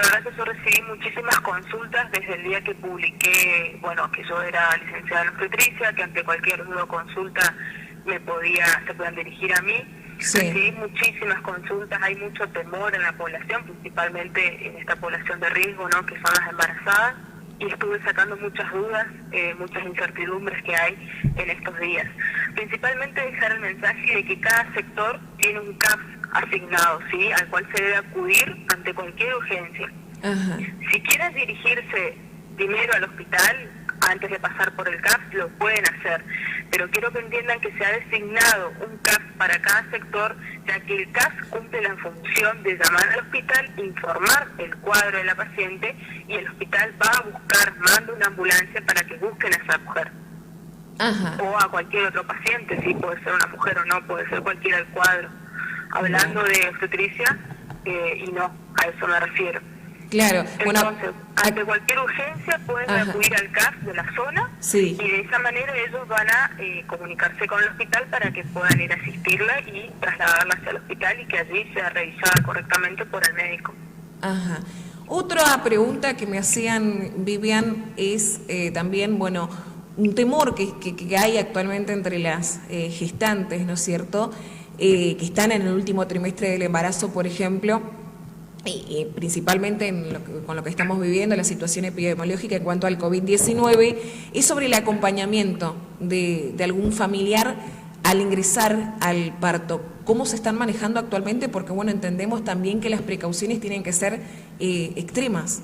verdad que yo recibí muchísimas consultas desde el día que publiqué, bueno, que yo era licenciada en obstetricia, que ante cualquier duda o consulta se podían dirigir a mí. Sí. Recibí muchísimas consultas, hay mucho temor en la población, principalmente en esta población de riesgo, ¿no?, que son las embarazadas, y estuve sacando muchas dudas, muchas incertidumbres que hay en estos días. Principalmente dejar el mensaje de que cada sector tiene un CAF asignado, ¿sí?, al cual se debe acudir ante cualquier urgencia. Ajá. Si quieren dirigirse primero al hospital, antes de pasar por el CAF, lo pueden hacer, pero quiero que entiendan que se ha designado un CAF para cada sector, ya que el CAF cumple la función de llamar al hospital, informar el cuadro de la paciente, y el hospital va a buscar, manda una ambulancia para que busquen a esa mujer. Ajá. O a cualquier otro paciente, sí, puede ser una mujer o no, puede ser cualquiera del cuadro. Hablando de obstetricia, y no, a eso me refiero. Claro, bueno, entonces, ante cualquier urgencia pueden acudir al CAF de la zona, sí, y de esa manera ellos van a comunicarse con el hospital para que puedan ir a asistirla y trasladarla hacia el hospital y que allí sea revisada correctamente por el médico. Ajá. Otra pregunta que me hacían, Vivian, es también, bueno, un temor que hay actualmente entre las gestantes, ¿no es cierto?, que están en el último trimestre del embarazo, por ejemplo, principalmente con lo que estamos viviendo, la situación epidemiológica en cuanto al COVID-19, es sobre el acompañamiento de algún familiar al ingresar al parto. ¿Cómo se están manejando actualmente? Porque, bueno, entendemos también que las precauciones tienen que ser extremas.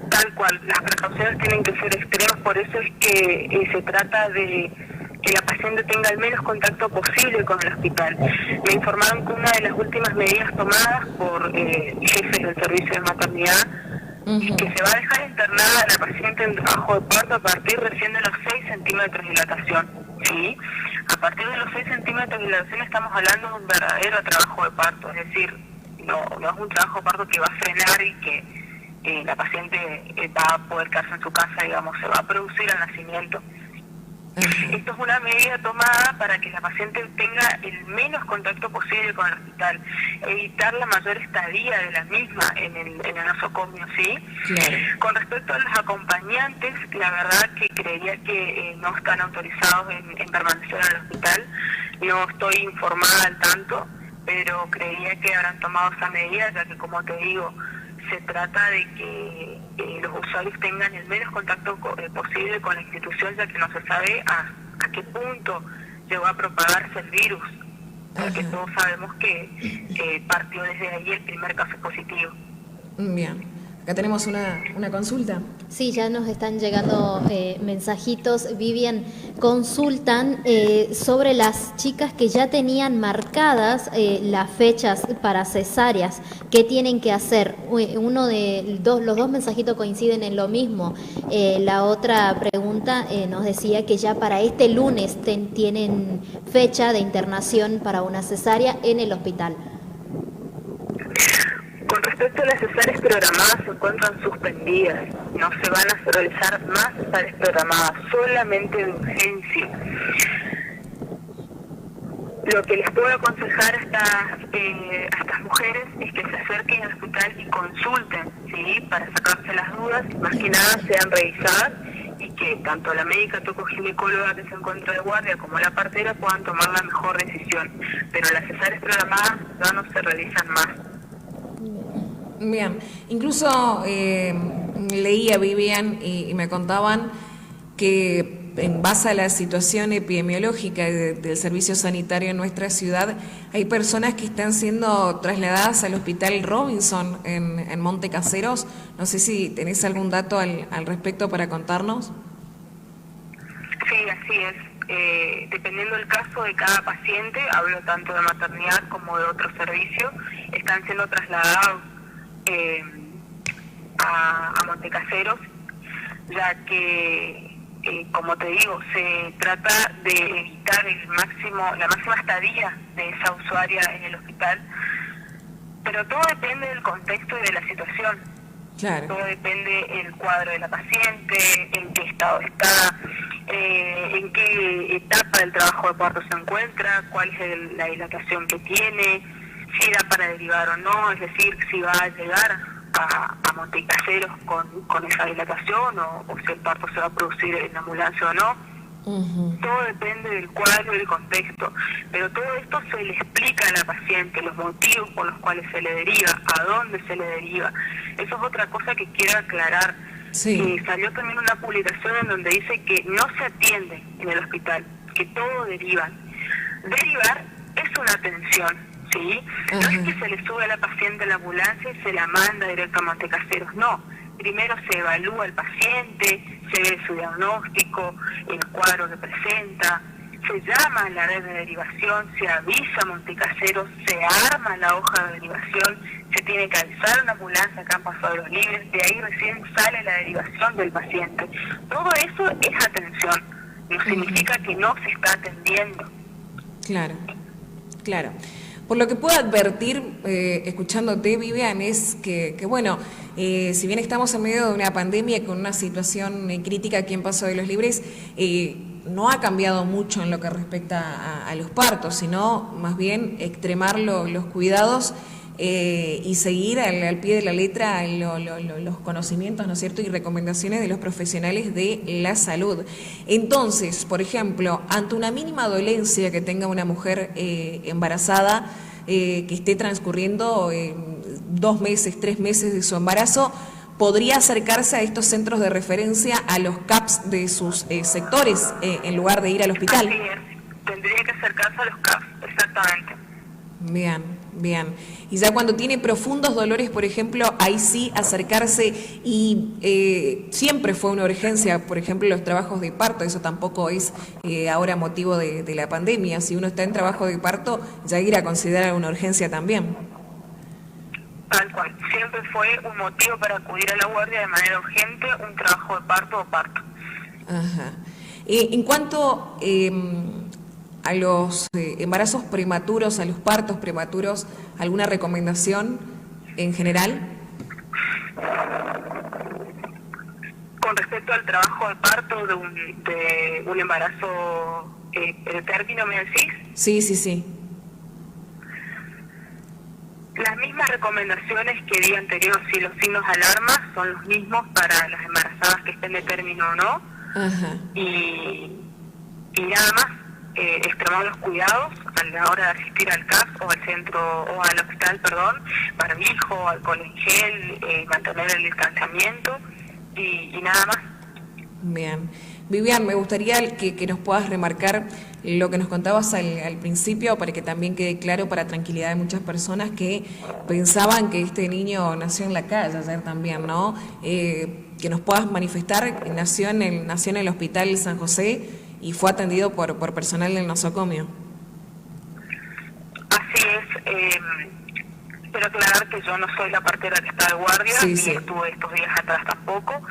Tal cual, las precauciones tienen que ser extremas, por eso es que se trata de que la paciente tenga el menos contacto posible con el hospital. Me informaron que una de las últimas medidas tomadas por jefes del servicio de maternidad es que se va a dejar internada a la paciente en trabajo de parto a partir recién de los 6 centímetros de dilatación, ¿sí? A partir de los 6 centímetros de dilatación estamos hablando de un verdadero trabajo de parto, es decir, no es un trabajo de parto que va a frenar y que la paciente va a poder quedarse en su casa, digamos, se va a producir al nacimiento. Esto es una medida tomada para que la paciente tenga el menos contacto posible con el hospital, evitar la mayor estadía de la misma en el nosocomio, ¿sí? Claro. Con respecto a los acompañantes, la verdad que creería que no están autorizados en permanecer en el hospital, no estoy informada al tanto, pero creería que habrán tomado esa medida, ya que, como te digo, se trata de que los usuarios tengan el menos contacto posible con la institución, ya que no se sabe a qué punto llegó a propagarse el virus, porque todos sabemos que partió desde ahí el primer caso positivo. Bien. Acá tenemos una consulta. Sí, ya nos están llegando mensajitos. Vivian, consultan sobre las chicas que ya tenían marcadas las fechas para cesáreas. ¿Qué tienen que hacer? Los dos mensajitos coinciden en lo mismo. La otra pregunta nos decía que ya para este lunes tienen fecha de internación para una cesárea en el hospital. Con respecto a las cesáreas programadas, se encuentran suspendidas. No se van a realizar más cesáreas programadas, solamente de urgencia. Lo que les puedo aconsejar a estas mujeres es que se acerquen al hospital y consulten, ¿sí?, para sacarse las dudas, más que nada sean revisadas, y que tanto la médica tocoginecóloga que se encuentra de guardia como la partera puedan tomar la mejor decisión. Pero las cesáreas programadas ya no se realizan más. Bien, incluso leía, Vivian, y me contaban que en base a la situación epidemiológica del servicio sanitario en nuestra ciudad, hay personas que están siendo trasladadas al Hospital Robinson en Monte Caseros. No sé si tenés algún dato al respecto para contarnos. Sí, así es. Dependiendo del caso de cada paciente, hablo tanto de maternidad como de otro servicio, están siendo trasladados a Montecaseros, ya que, como te digo, se trata de evitar la máxima estadía de esa usuaria en el hospital, pero todo depende del contexto y de la situación. Claro. Todo depende del cuadro de la paciente, en qué estado está, en qué etapa del trabajo de parto se encuentra, cuál es la dilatación que tiene. si da para derivar o no, es decir, si va a llegar a Montecaseros con esa dilatación o si el parto se va a producir en ambulancia o no. Todo depende del cuadro y del contexto, pero todo esto se le explica a la paciente, los motivos por los cuales se le deriva, a dónde se le deriva. Eso es otra cosa que quiero aclarar. Sí. Salió también una publicación en donde dice que no se atiende en el hospital, que todo deriva. Derivar es una atención, ¿sí? No es que se le sube a la paciente a la ambulancia y se la manda directo a Montecaseros, no. Primero se evalúa al paciente, se ve su diagnóstico, el cuadro que presenta, se llama a la red de derivación, se avisa a Montecaseros, se arma la hoja de derivación, se tiene que avisar a una ambulancia acá en Paso de los Libres, de ahí recién sale la derivación del paciente. Todo eso es atención, no significa que no se está atendiendo. Claro, claro. Por lo que puedo advertir, escuchándote, Vivian, es que bueno, si bien estamos en medio de una pandemia con una situación crítica aquí en Paso de los Libres, no ha cambiado mucho en lo que respecta a los partos, sino más bien extremar los cuidados y seguir al pie de la letra los conocimientos, ¿no es cierto?, y recomendaciones de los profesionales de la salud. Entonces, por ejemplo, ante una mínima dolencia que tenga una mujer embarazada, que esté transcurriendo 2 meses, 3 meses de su embarazo, podría acercarse a estos centros de referencia, a los CAPS de sus sectores, en lugar de ir al hospital. Así es, tendría que acercarse a los CAPS, exactamente. Bien, bien. Y ya cuando tiene profundos dolores, por ejemplo, ahí sí acercarse, y siempre fue una urgencia, por ejemplo, los trabajos de parto, eso tampoco es ahora motivo de la pandemia. Si uno está en trabajo de parto, ya ir a considerar una urgencia también. Tal cual, siempre fue un motivo para acudir a la guardia de manera urgente, un trabajo de parto o parto. Ajá. En cuanto a los embarazos prematuros, a los partos prematuros, ¿alguna recomendación en general? Con respecto al trabajo de parto de un embarazo término, ¿me decís? Sí, sí, sí. Las mismas recomendaciones que di anterior, si los signos de alarma son los mismos para las embarazadas que estén de término o no. Ajá. Y nada más. Extremar los cuidados a la hora de asistir al CAS o al centro o al hospital, barbijo, alcohol en gel, mantener el distanciamiento y nada más. Bien. Vivian, me gustaría que nos puedas remarcar lo que nos contabas al principio, para que también quede claro, para tranquilidad de muchas personas que pensaban que este niño nació en la calle ayer también, ¿no? Que nos puedas manifestar, nació en el Hospital San José y fue atendido por personal del nosocomio. Así es. Quiero aclarar que yo no soy la partera que está de guardia, ni estuve estos días atrás tampoco,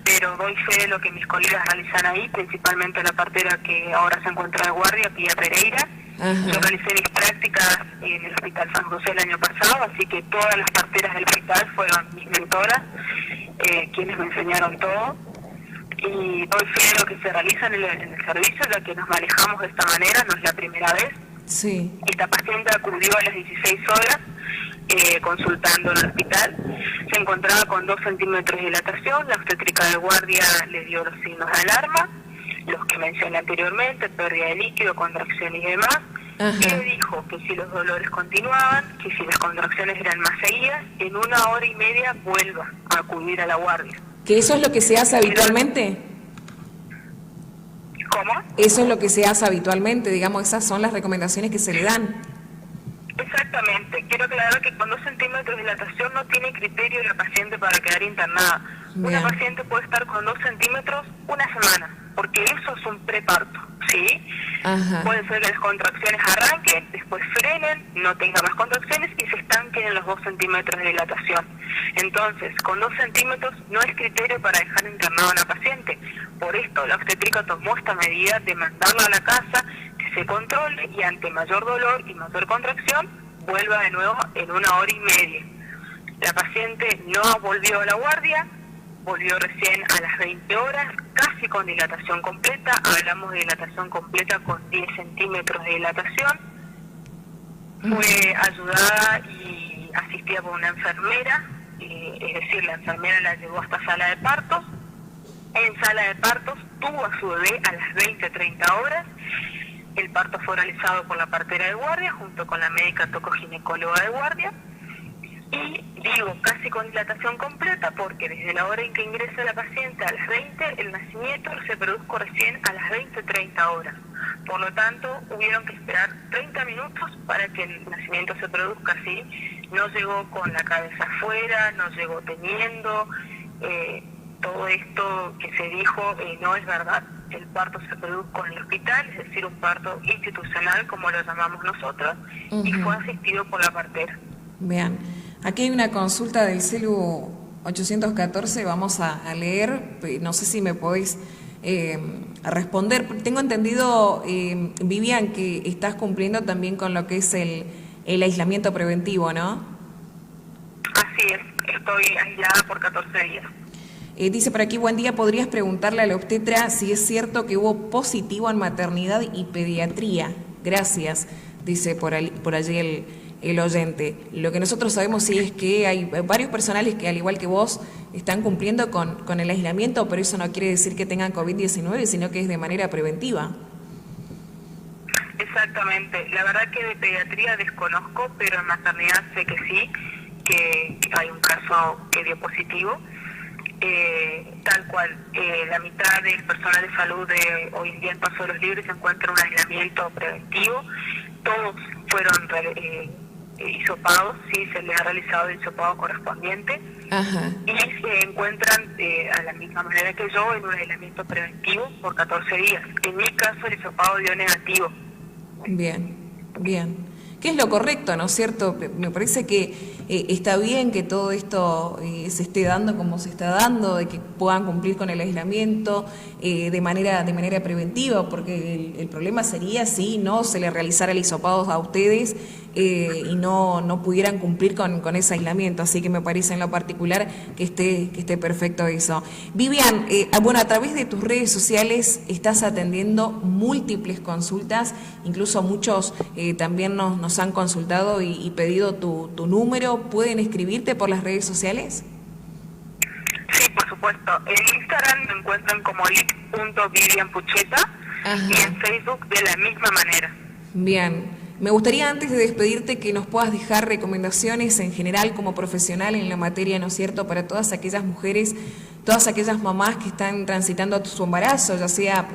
pero doy fe de lo que mis colegas realizan ahí, principalmente la partera que ahora se encuentra de guardia, Pía Pereira. Ajá. Yo realicé mis prácticas en el Hospital San José el año pasado, así que todas las parteras del hospital fueron mis mentoras, quienes me enseñaron todo. Y doy fe de lo que se realiza en el servicio, ya que nos manejamos de esta manera, no es la primera vez. Sí. Esta paciente acudió a las 16 horas consultando en el hospital. Se encontraba con 2 centímetros de dilatación. La obstétrica de guardia le dio los signos de alarma, los que mencioné anteriormente, pérdida de líquido, contracción y demás. Ajá. Y le dijo que si los dolores continuaban, que si las contracciones eran más seguidas, en 1 hora y media vuelva a acudir a la guardia. ¿Que eso es lo que se hace habitualmente? ¿Cómo? Eso es lo que se hace habitualmente, digamos, esas son las recomendaciones que se le dan. Exactamente. Quiero aclarar que con 2 centímetros de dilatación no tiene criterio la paciente para quedar internada. Bien. Una paciente puede estar con 2 centímetros una semana, porque eso es un preparto, ¿sí? Ajá. Puede ser que las contracciones arranquen, después frenen, no tenga más contracciones y se estanquen en los 2 centímetros de dilatación. Entonces, con 2 centímetros no es criterio para dejar internada a una paciente. Por esto, la obstétrica tomó esta medida de mandarla a la casa, que se controle y ante mayor dolor y mayor contracción, vuelva de nuevo en 1 hora y media. La paciente no volvió a la guardia, volvió recién a las 20 horas, casi con dilatación completa. Hablamos de dilatación completa con 10 centímetros de dilatación. Fue ayudada y asistida por una enfermera, es decir, la enfermera la llevó hasta sala de partos. En sala de partos tuvo a su bebé a las 20:30 horas. El parto fue realizado por la partera de guardia junto con la médica tocoginecóloga de guardia. Y digo, casi con dilatación completa, porque desde la hora en que ingresa la paciente a las 20, el nacimiento se produjo recién a las 20:30 horas. Por lo tanto, hubieron que esperar 30 minutos para que el nacimiento se produzca así. No llegó con la cabeza afuera, no llegó teniendo. Todo esto que se dijo no es verdad. El parto se produjo en el hospital, es decir, un parto institucional, como lo llamamos nosotros, y fue asistido por la partera. Bien. Aquí hay una consulta del celu 814, vamos a leer, no sé si me podéis responder. Tengo entendido, Vivian, que estás cumpliendo también con lo que es el aislamiento preventivo, ¿no? Así es, estoy aislada por 14 días. Dice por aquí, buen día, ¿podrías preguntarle a la obstetra si es cierto que hubo positivo en maternidad y pediatría? Gracias, dice por allí el oyente. Lo que nosotros sabemos sí es que hay varios personales que, al igual que vos, están cumpliendo con el aislamiento, pero eso no quiere decir que tengan COVID-19, sino que es de manera preventiva. Exactamente. La verdad que de pediatría desconozco, pero en maternidad sé que sí, que hay un caso que dio positivo. Tal cual, la mitad del personal de salud de hoy en día en Paso de los Libres se encuentra en un aislamiento preventivo. Todos fueron hisopados, sí, se les ha realizado el hisopado correspondiente. Ajá. Y se encuentran a la misma manera que yo en un aislamiento preventivo por 14 días. En mi caso el hisopado dio negativo. Bien, bien. ¿Qué es lo correcto, no es cierto? Me parece que está bien que todo esto se esté dando como se está dando, de que puedan cumplir con el aislamiento de manera preventiva, porque el problema sería si no se le realizara el hisopado a ustedes y no pudieran cumplir con ese aislamiento. Así que me parece en lo particular que esté perfecto eso. Vivian, bueno, a través de tus redes sociales estás atendiendo múltiples consultas, incluso muchos también nos han consultado y pedido tu número. ¿Pueden escribirte por las redes sociales? Sí, por supuesto. En Instagram me encuentran como lic.vivianpucheta y en Facebook de la misma manera. Bien. Me gustaría, antes de despedirte, que nos puedas dejar recomendaciones en general como profesional en la materia, ¿no es cierto?, para todas aquellas mujeres, todas aquellas mamás que están transitando su embarazo, ya sea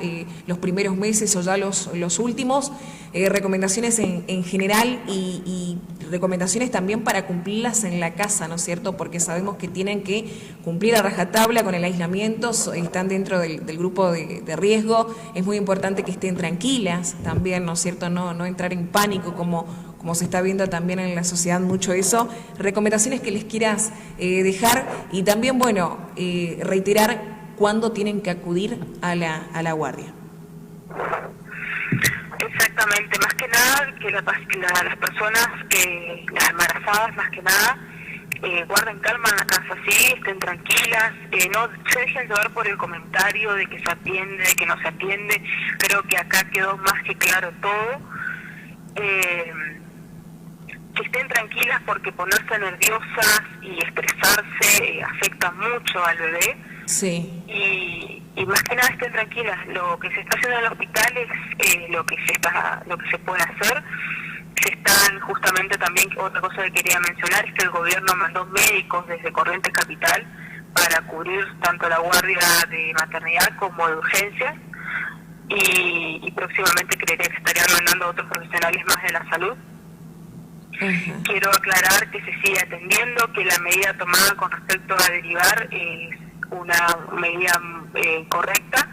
los primeros meses o ya los últimos, recomendaciones en general y recomendaciones también para cumplirlas en la casa, ¿no es cierto?, porque sabemos que tienen que cumplir a rajatabla con el aislamiento, están dentro del grupo de riesgo. Es muy importante que estén tranquilas también, ¿no es cierto?, no entrar en pánico como se está viendo también en la sociedad mucho eso. Recomendaciones que les quieras dejar y también, bueno, reiterar cuándo tienen que acudir a la guardia. Exactamente, más que nada que las personas, las embarazadas más que nada, guarden calma en la casa, sí, estén tranquilas, no se dejen llevar por el comentario de que se atiende, de que no se atiende. Creo que acá quedó más que claro todo. Que estén tranquilas, porque ponerse nerviosas y estresarse afecta mucho al bebé. Sí. Y más que nada estén tranquilas. Lo que se está haciendo en el hospital es lo que se puede hacer. Se están justamente también, otra cosa que quería mencionar es que el gobierno mandó médicos desde Corrientes Capital para cubrir tanto la guardia de maternidad como de urgencias. Y próximamente creería que estarían mandando otros profesionales más de la salud. Uh-huh. Quiero aclarar que se sigue atendiendo, que la medida tomada con respecto a derivar es una medida correcta,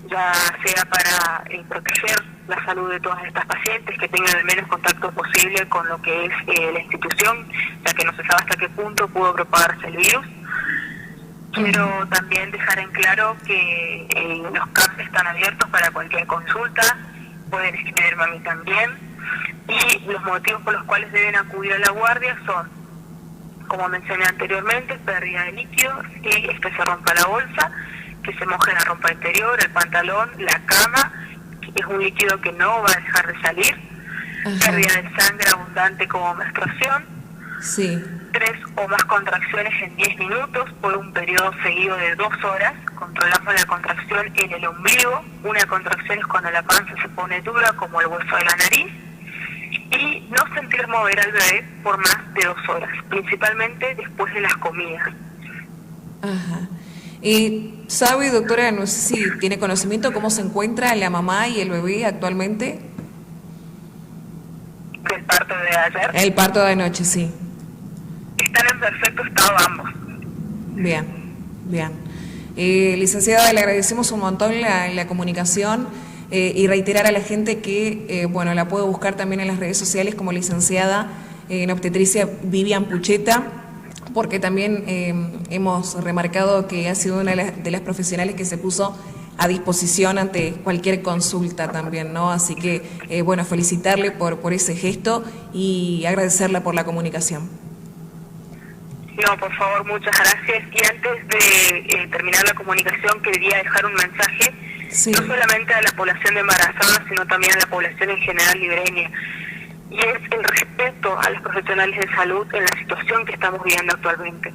ya sea para proteger la salud de todas estas pacientes, que tengan el menos contacto posible con lo que es la institución, ya que no se sabe hasta qué punto pudo propagarse el virus. Quiero también dejar en claro que los CAP están abiertos para cualquier consulta, pueden escribirme a mí también, y los motivos por los cuales deben acudir a la guardia son, como mencioné anteriormente, pérdida de líquidos, que se rompa la bolsa, que se moje la ropa interior, el pantalón, la cama, que es un líquido que no va a dejar de salir, pérdida de sangre abundante como menstruación, Sí. 3 o más contracciones en 10 minutos por un periodo seguido de 2 horas. Controlamos la contracción en el ombligo. Una contracción es cuando la panza se pone dura, como el hueso de la nariz. Y no sentir mover al bebé por más de 2 horas, principalmente después de las comidas. Ajá. ¿Sabe, doctora, no sé si tiene conocimiento cómo se encuentra la mamá y el bebé actualmente? Del parto de ayer, El parto de anoche, sí. están en perfecto estado ambos. Bien, bien. Licenciada, le agradecemos un montón la comunicación y reiterar a la gente que, bueno, la puede buscar también en las redes sociales como licenciada en obstetricia Vivian Pucheta, porque también hemos remarcado que ha sido una de las profesionales que se puso a disposición ante cualquier consulta también, ¿no? Así que, bueno, felicitarle por ese gesto y agradecerle por la comunicación. No, por favor, muchas gracias. Y antes de terminar la comunicación, quería dejar un mensaje, Sí. no solamente a la población de embarazadas, sino también a la población en general libreña. Y es el respeto a los profesionales de salud en la situación que estamos viviendo actualmente.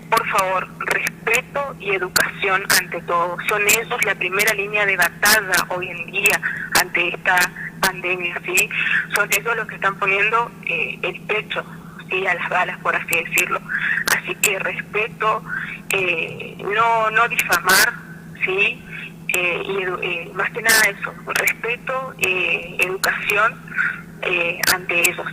Por favor, respeto y educación ante todo. Son ellos la primera línea de batalla hoy en día ante esta pandemia, ¿sí? Son ellos los que están poniendo el pecho, ¿sí?, a las balas, por así decirlo. Así que respeto, no difamar, ¿sí? Más que nada eso, respeto, educación ante ellos.